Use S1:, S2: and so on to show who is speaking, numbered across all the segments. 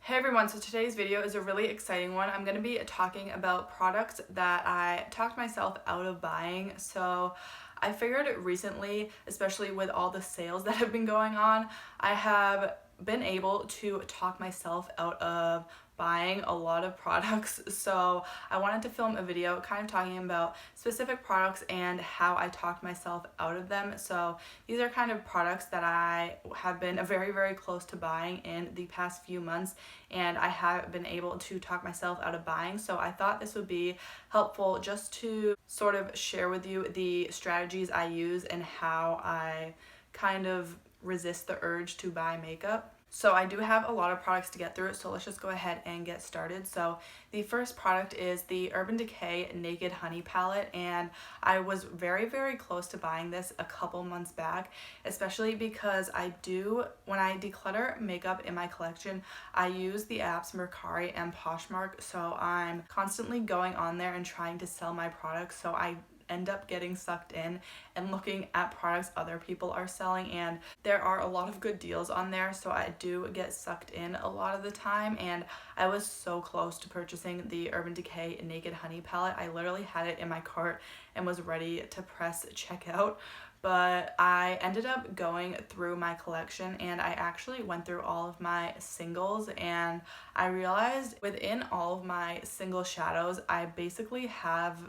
S1: Hey everyone, so today's video is a really exciting one. I'm going to be talking about products that I talked myself out of buying. So I figured recently, especially with all the sales that have been going on, I have been able to talk myself out of buying a lot of products. So I wanted to film a video kind of talking about specific products and how I talked myself out of them. So these are kind of products that I have been very close to buying in the past few months, and I have been able to talk myself out of buying. So I thought this would be helpful just to sort of share with you the strategies I use and how I kind of resist the urge to buy makeup. So I do have a lot of products to get through, so let's just go ahead and get started. So the first product is the Urban Decay Naked Honey palette, and I was very close to buying this a couple months back, especially because when I declutter makeup in my collection, I use the apps Mercari and Poshmark, so I'm constantly going on there and trying to sell my products, so I end up getting sucked in and looking at products other people are selling, and there are a lot of good deals on there, so I do get sucked in a lot of the time. And I was so close to purchasing the Urban Decay Naked Honey palette. I literally had it in my cart and was ready to press checkout, but I ended up going through my collection and I actually went through all of my singles, and I realized within all of my single shadows I basically have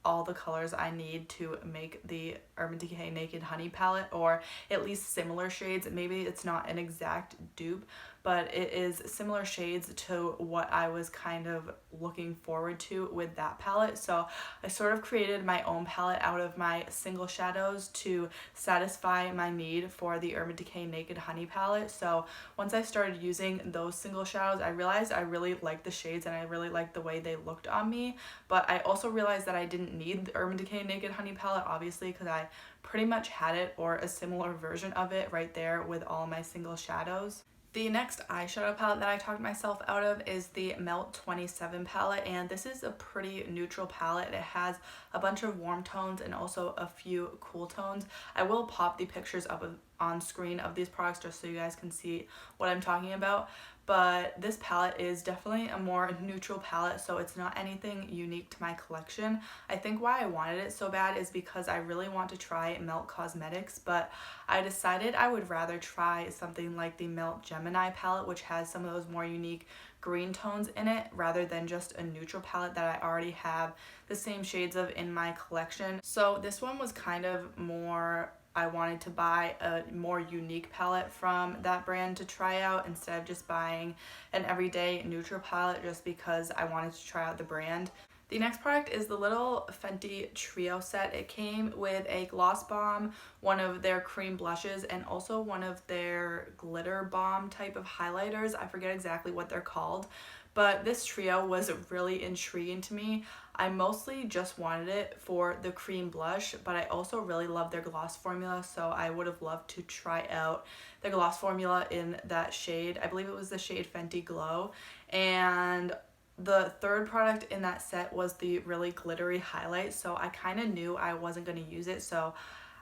S1: all the colors I need to make the Urban Decay Naked Honey palette, or at least similar shades. Maybe it's not an exact dupe, but it is similar shades to what I was kind of looking forward to with that palette. So I sort of created my own palette out of my single shadows to satisfy my need for the Urban Decay Naked Honey palette. So once I started using those single shadows, I realized I really liked the shades and I really liked the way they looked on me. But I also realized that I didn't need the Urban Decay Naked Honey palette, obviously, because I pretty much had it, or a similar version of it, right there with all my single shadows. The next eyeshadow palette that I talked myself out of is the Melt 27 palette, and this is a pretty neutral palette. It has a bunch of warm tones and also a few cool tones. I will pop the pictures up on screen of these products just so you guys can see what I'm talking about. But this palette is definitely a more neutral palette, so it's not anything unique to my collection. I think why I wanted it so bad is because I really want to try Melt Cosmetics, but I decided I would rather try something like the Melt Gemini palette, which has some of those more unique green tones in it, rather than just a neutral palette that I already have the same shades of in my collection. So this one was kind of more, I wanted to buy a more unique palette from that brand to try out instead of just buying an everyday neutral palette just because I wanted to try out the brand. The next product is the little Fenty Trio set. It came with a gloss bomb, one of their cream blushes, and also one of their glitter bomb type of highlighters. I forget exactly what they're called, but this trio was really intriguing to me. I mostly just wanted it for the cream blush, but I also really love their gloss formula, so I would have loved to try out the gloss formula in that shade. I believe it was the shade Fenty Glow. And the third product in that set was the really glittery highlight, so I kind of knew I wasn't going to use it, so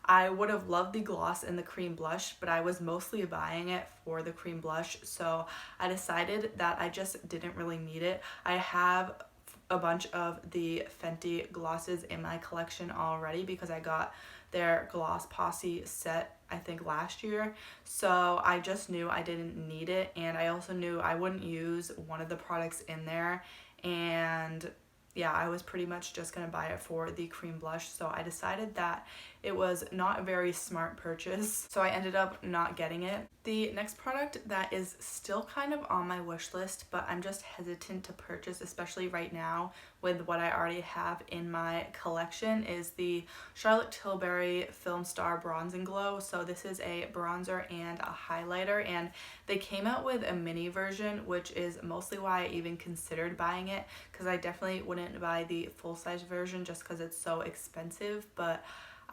S1: I would have loved the gloss and the cream blush, but I was mostly buying it for the cream blush, so I decided that I just didn't really need it. I have a bunch of the Fenty glosses in my collection already because I got their Gloss Posse set I think last year, so I just knew I didn't need it, and I also knew I wouldn't use one of the products in there, and yeah, I was pretty much just gonna buy it for the cream blush, so I decided that it was not a very smart purchase, so I ended up not getting it. The next product that is still kind of on my wish list, but I'm just hesitant to purchase, especially right now with what I already have in my collection, is the Charlotte Tilbury Film Star Bronze and Glow. So this is a bronzer and a highlighter, and they came out with a mini version, which is mostly why I even considered buying it, because I definitely wouldn't buy the full-size version just because it's so expensive, but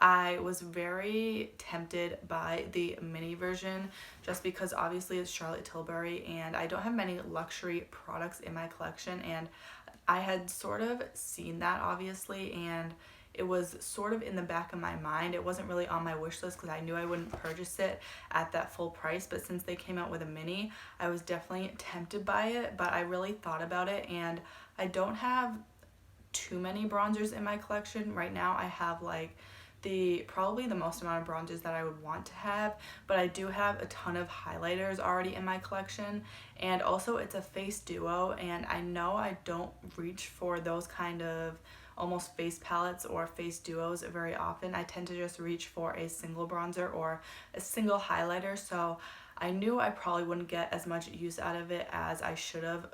S1: I was very tempted by the mini version just because obviously it's Charlotte Tilbury and I don't have many luxury products in my collection, and I had sort of seen that obviously, and it was sort of in the back of my mind. It wasn't really on my wish list because I knew I wouldn't purchase it at that full price, but since they came out with a mini, I was definitely tempted by it, but I really thought about it, and I don't have too many bronzers in my collection. Right now I have like probably the most amount of bronzers that I would want to have, but I do have a ton of highlighters already in my collection, and also it's a face duo, and I know I don't reach for those kind of almost face palettes or face duos very often. I tend to just reach for a single bronzer or a single highlighter, so I knew I probably wouldn't get as much use out of it as I should have.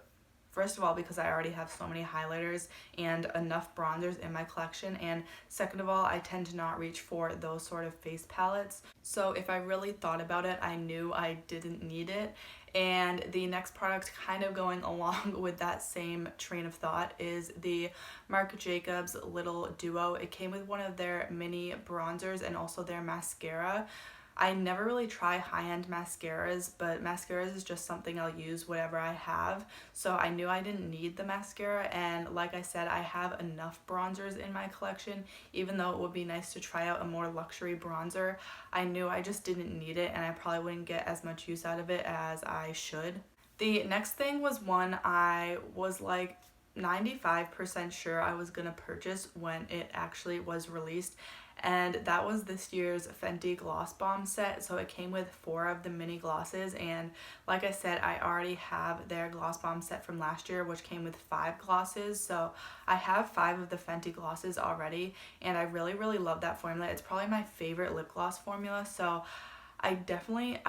S1: First of all, because I already have so many highlighters and enough bronzers in my collection, and second of all, I tend to not reach for those sort of face palettes. So if I really thought about it, I knew I didn't need it. And the next product kind of going along with that same train of thought is the Marc Jacobs Little Duo. It came with one of their mini bronzers and also their mascara. I never really try high-end mascaras, but mascaras is just something I'll use whatever I have. So I knew I didn't need the mascara, and like I said, I have enough bronzers in my collection. Even though it would be nice to try out a more luxury bronzer, I knew I just didn't need it, and I probably wouldn't get as much use out of it as I should. The next thing was one I was like 95% sure I was gonna purchase when it actually was released, and that was this year's Fenty Gloss Bomb set. So it came with 4 of the mini glosses, and like I said, I already have their Gloss Bomb set from last year, which came with 5 glosses, so I have 5 of the Fenty glosses already, and I really love that formula. It's probably my favorite lip gloss formula, so I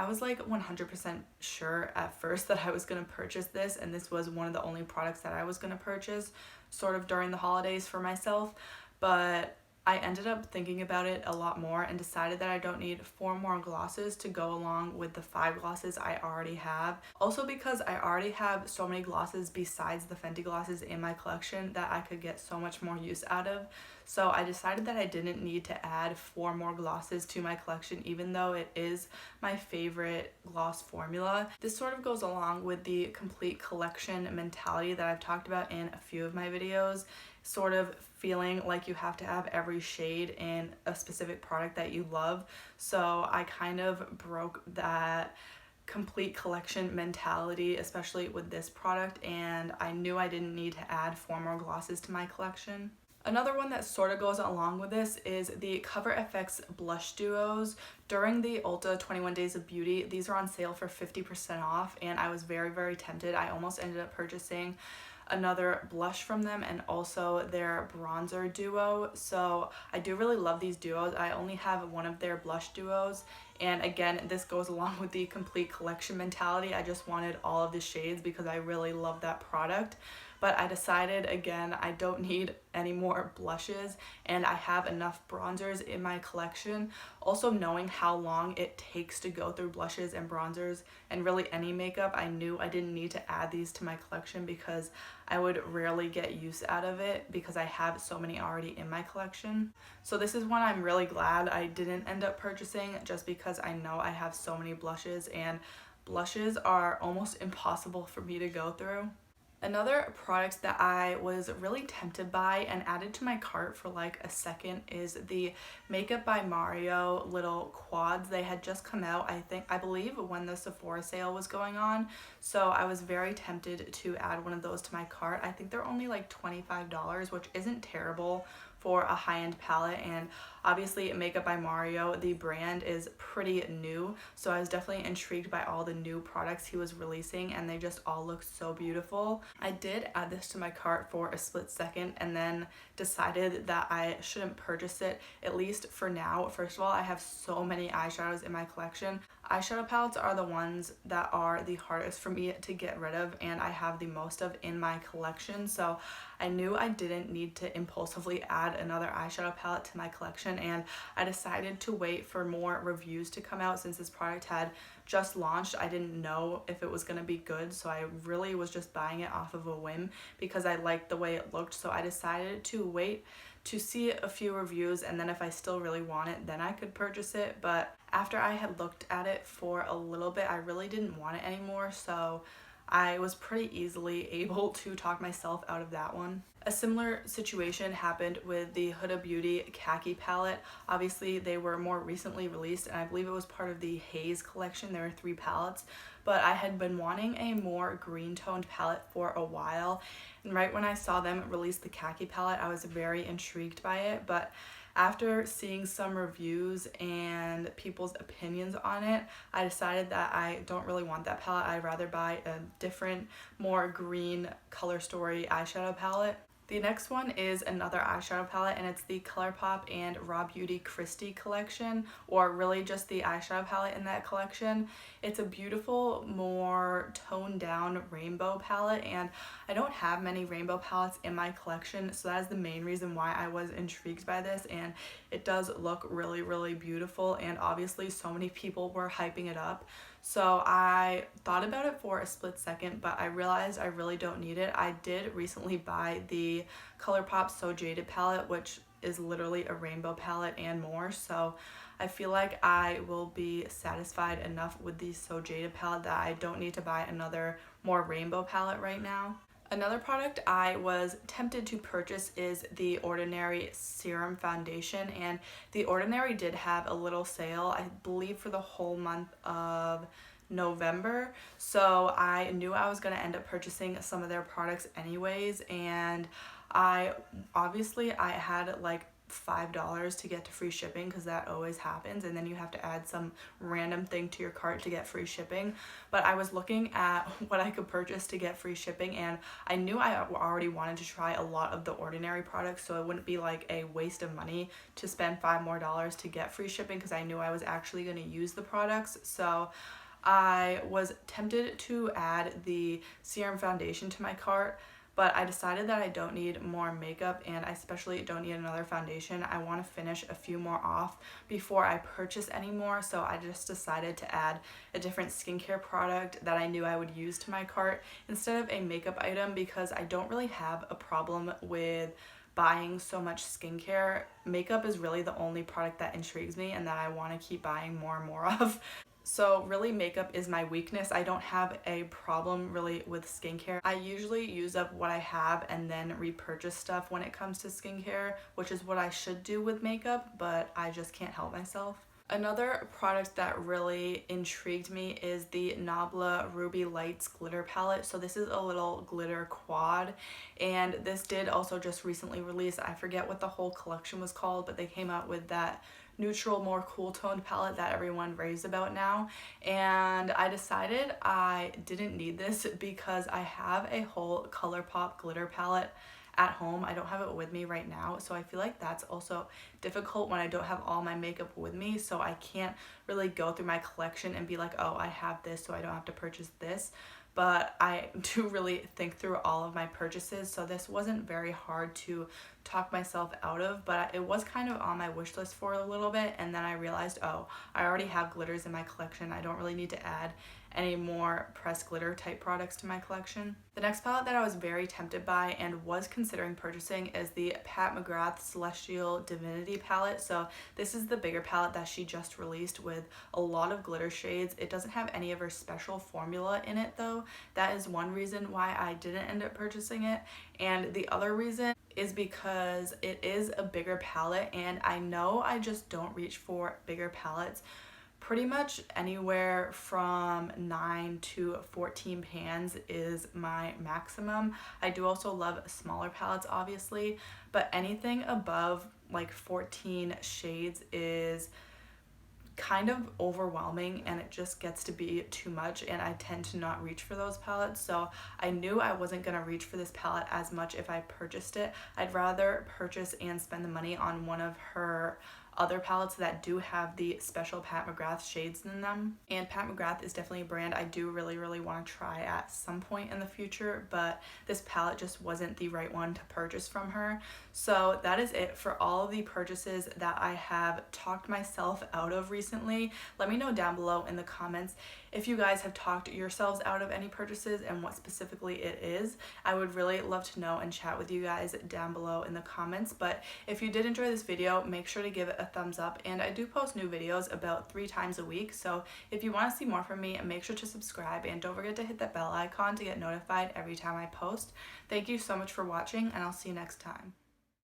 S1: was like 100% sure at first that I was going to purchase this, and this was one of the only products that I was going to purchase sort of during the holidays for myself, but I ended up thinking about it a lot more and decided that I don't need 4 more glosses to go along with the 5 glosses I already have. Also because I already have so many glosses besides the Fenty glosses in my collection that I could get so much more use out of. So I decided that I didn't need to add 4 more glosses to my collection, even though it is my favorite gloss formula. This sort of goes along with the complete collection mentality that I've talked about in a few of my videos, sort of feeling like you have to have every shade in a specific product that you love. So I kind of broke that complete collection mentality, especially with this product, and I knew I didn't need to add 4 more glosses to my collection. Another one that sort of goes along with this is the Cover FX blush duos. During the Ulta 21 Days of Beauty, these are on sale for 50% off, and I was very tempted. I almost ended up purchasing another blush from them and also their bronzer duo. So I do really love these duos. I only have one of their blush duos, and again, this goes along with the complete collection mentality. I just wanted all of the shades because I really love that product. But I decided, again, I don't need any more blushes, and I have enough bronzers in my collection. Also, knowing how long it takes to go through blushes and bronzers and really any makeup, I knew I didn't need to add these to my collection because I would rarely get use out of it because I have so many already in my collection. So this is one I'm really glad I didn't end up purchasing, just because I know I have so many blushes, and blushes are almost impossible for me to go through. Another product that I was really tempted by and added to my cart for like a second is the Makeup by Mario little quads. They had just come out, I believe, when the Sephora sale was going on. So I was very tempted to add one of those to my cart. I think they're only like $25, which isn't terrible for a high-end palette, and obviously Makeup by Mario, the brand, is pretty new, so I was definitely intrigued by all the new products he was releasing, and they just all look so beautiful. I did add this to my cart for a split second and then decided that I shouldn't purchase it, at least for now. First of all, I have so many eyeshadows in my collection. Eyeshadow palettes are the ones that are the hardest for me to get rid of, and I have the most of in my collection, so I knew I didn't need to impulsively add another eyeshadow palette to my collection, and I decided to wait for more reviews to come out. Since this product had just launched, I didn't know if it was going to be good, so I really was just buying it off of a whim because I liked the way it looked. So I decided to wait to see a few reviews, and then if I still really want it, then I could purchase it. But after I had looked at it for a little bit, I really didn't want it anymore, so I was pretty easily able to talk myself out of that one. A similar situation happened with the Huda Beauty khaki palette. Obviously, they were more recently released, and I believe it was part of the Haze collection. There were 3 palettes, but I had been wanting a more green toned palette for a while, and right when I saw them release the khaki palette, I was very intrigued by it. But after seeing some reviews and people's opinions on it, I decided that I don't really want that palette. I'd rather buy a different, more green Color Story eyeshadow palette. The next one is another eyeshadow palette, and it's the ColourPop and Raw Beauty Christie collection, or really just the eyeshadow palette in that collection. It's a beautiful, more toned down rainbow palette, and I don't have many rainbow palettes in my collection, so that is the main reason why I was intrigued by this, and it does look really, really beautiful, and obviously so many people were hyping it up. So I thought about it for a split second, but I realized I really don't need it. I did recently buy the ColourPop So Jaded palette, which is literally a rainbow palette and more. So I feel like I will be satisfied enough with the So Jaded palette that I don't need to buy another more rainbow palette right now. Another product I was tempted to purchase is the Ordinary Serum Foundation, and the Ordinary did have a little sale, I believe for the whole month of November, so I knew I was going to end up purchasing some of their products anyways, and I had like $5 to get to free shipping, because that always happens, and then you have to add some random thing to your cart to get free shipping. But I was looking at what I could purchase to get free shipping, and I knew I already wanted to try a lot of the Ordinary products, so it wouldn't be like a waste of money to spend $5 more to get free shipping, because I knew I was actually going to use the products. So I was tempted to add the serum foundation to my cart, but I decided that I don't need more makeup, and I especially don't need another foundation. I want to finish a few more off before I purchase any more, so I just decided to add a different skincare product that I knew I would use to my cart instead of a makeup item, because I don't really have a problem with buying so much skincare. Makeup is really the only product that intrigues me and that I want to keep buying more and more of. So really, makeup is my weakness. I don't have a problem really with skincare. I usually use up what I have and then repurchase stuff when it comes to skincare, which is what I should do with makeup, but I just can't help myself. Another product that really intrigued me is the Nabla Ruby Lights glitter palette. So this is a little glitter quad, and this did also just recently release. I forget what the whole collection was called, but they came out with that neutral, more cool toned palette that everyone raves about now, and I decided I didn't need this because I have a whole ColourPop glitter palette at home. I don't have it with me right now, so I feel like that's also difficult when I don't have all my makeup with me, so I can't really go through my collection and be like, oh, I have this, so I don't have to purchase this. But I do really think through all of my purchases, so this wasn't very hard to talk myself out of, but it was kind of on my wish list for a little bit, and then I realized, oh, I already have glitters in my collection. I don't really need to add any more pressed glitter type products to my collection. The next palette that I was very tempted by and was considering purchasing is the Pat McGrath Celestial Divinity palette. So this is the bigger palette that she just released with a lot of glitter shades. It doesn't have any of her special formula in it though. That is one reason why I didn't end up purchasing it. And the other reason is because it is a bigger palette, and I know I just don't reach for bigger palettes. Pretty much anywhere from 9 to 14 pans is my maximum. I do also love smaller palettes, obviously, but anything above like 14 shades is kind of overwhelming, and it just gets to be too much, and I tend to not reach for those palettes. So I knew I wasn't going to reach for this palette as much if I purchased it. I'd rather purchase and spend the money on one of her other palettes that do have the special Pat McGrath shades in them. And Pat McGrath is definitely a brand I do really want to try at some point in the future, but this palette just wasn't the right one to purchase from her. So that is it for all of the purchases that I have talked myself out of recently. Let me know down below in the comments if you guys have talked yourselves out of any purchases and what specifically it is. I would really love to know and chat with you guys down below in the comments. But if you did enjoy this video, make sure to give it a a thumbs up, and I do post new videos about 3 times a week, so if you want to see more from me, make sure to subscribe and don't forget to hit that bell icon to get notified every time I post. Thank you so much for watching, and I'll see you next time.